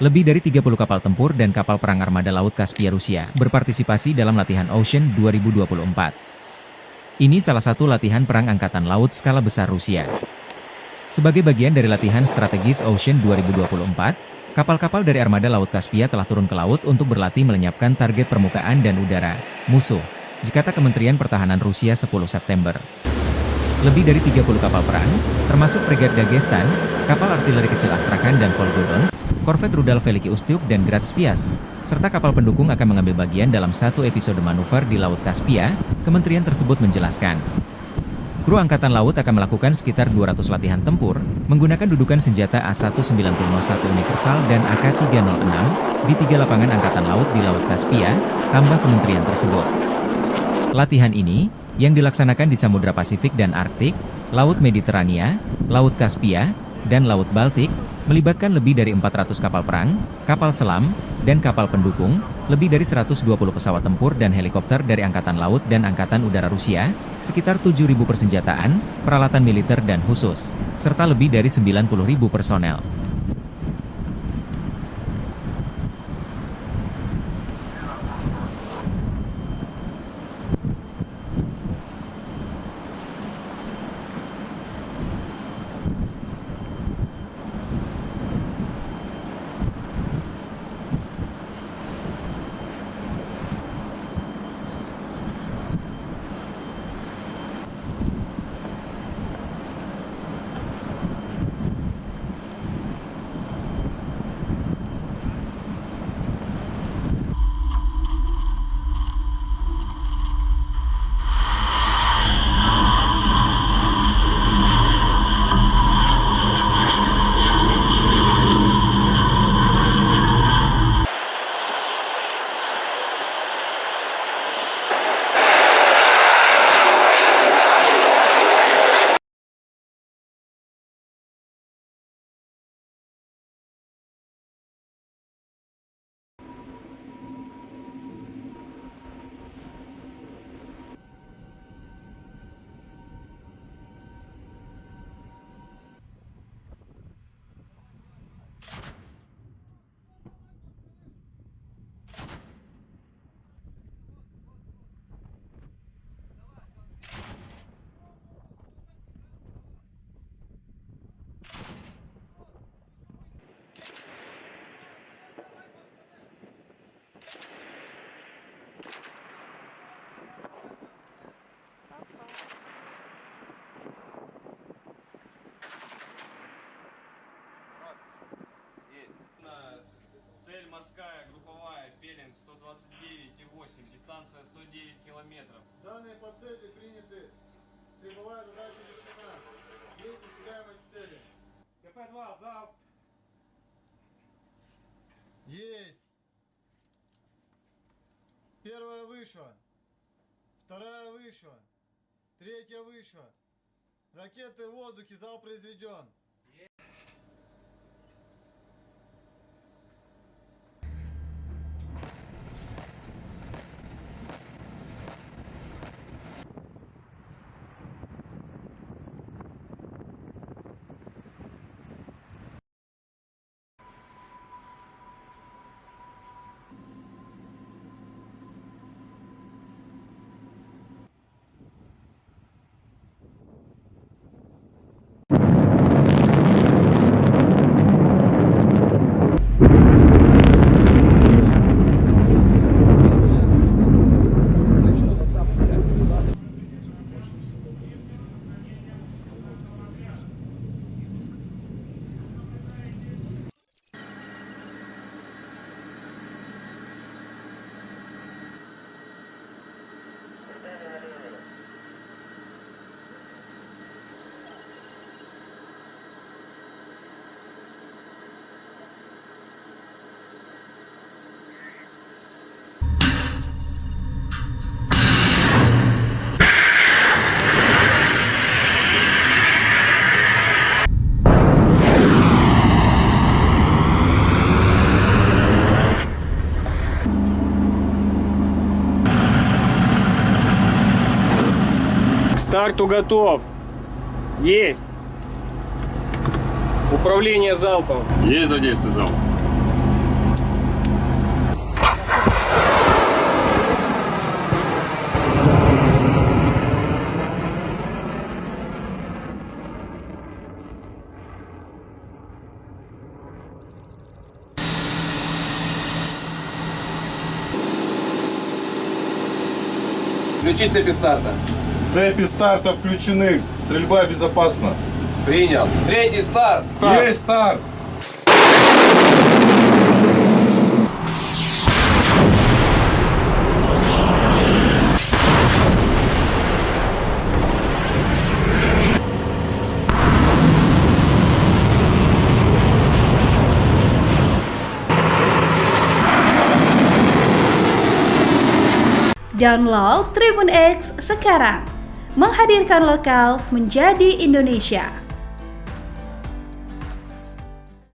Lebih dari 30 kapal tempur dan kapal perang armada Laut Kaspia Rusia berpartisipasi dalam latihan Ocean 2024. Ini salah satu latihan perang angkatan laut skala besar Rusia. Sebagai bagian dari latihan strategis Ocean 2024, kapal-kapal dari armada Laut Kaspia telah turun ke laut untuk berlatih melenyapkan target permukaan dan udara musuh, kata Kementerian Pertahanan Rusia 10 September. Lebih dari 30 kapal perang, termasuk fregat Dagestan, kapal artileri kecil Astrakhan dan Volgodonsk, korvet rudal Veliki Ustyug dan Grad Sviaz, serta kapal pendukung akan mengambil bagian dalam satu episode manuver di Laut Kaspia, kementerian tersebut menjelaskan. Kru Angkatan Laut akan melakukan sekitar 200 latihan tempur, menggunakan dudukan senjata A1901 Universal dan AK-306, di 3 lapangan Angkatan Laut di Laut Kaspia, tambah kementerian tersebut. Latihan ini, yang dilaksanakan di Samudra Pasifik dan Arktik, Laut Mediterania, Laut Kaspia, dan Laut Baltik, melibatkan lebih dari 400 kapal perang, kapal selam, dan kapal pendukung, lebih dari 120 pesawat tempur dan helikopter dari Angkatan Laut dan Angkatan Udara Rusia, sekitar 7.000 persenjataan, peralatan militer dan khusus, serta lebih dari 90.000 personel. Цель морская, групповая, пелинг 129,8, дистанция 109 километров. Данные по цели приняты. Требовая задача решена. Есть достигаемость цели. КП-2, залп. Есть. Первая вышла. Вторая вышла. Третья вышла. Ракеты в воздухе, залп произведен. старту готов. Есть. Управление залпом. Есть задействовать залп. Включить цепи старта. Цепи старта включены. Стрельба безопасна. Принял. Третий старт. Есть старт. Download Tribun X sekarang. Menghadirkan lokal menjadi Indonesia.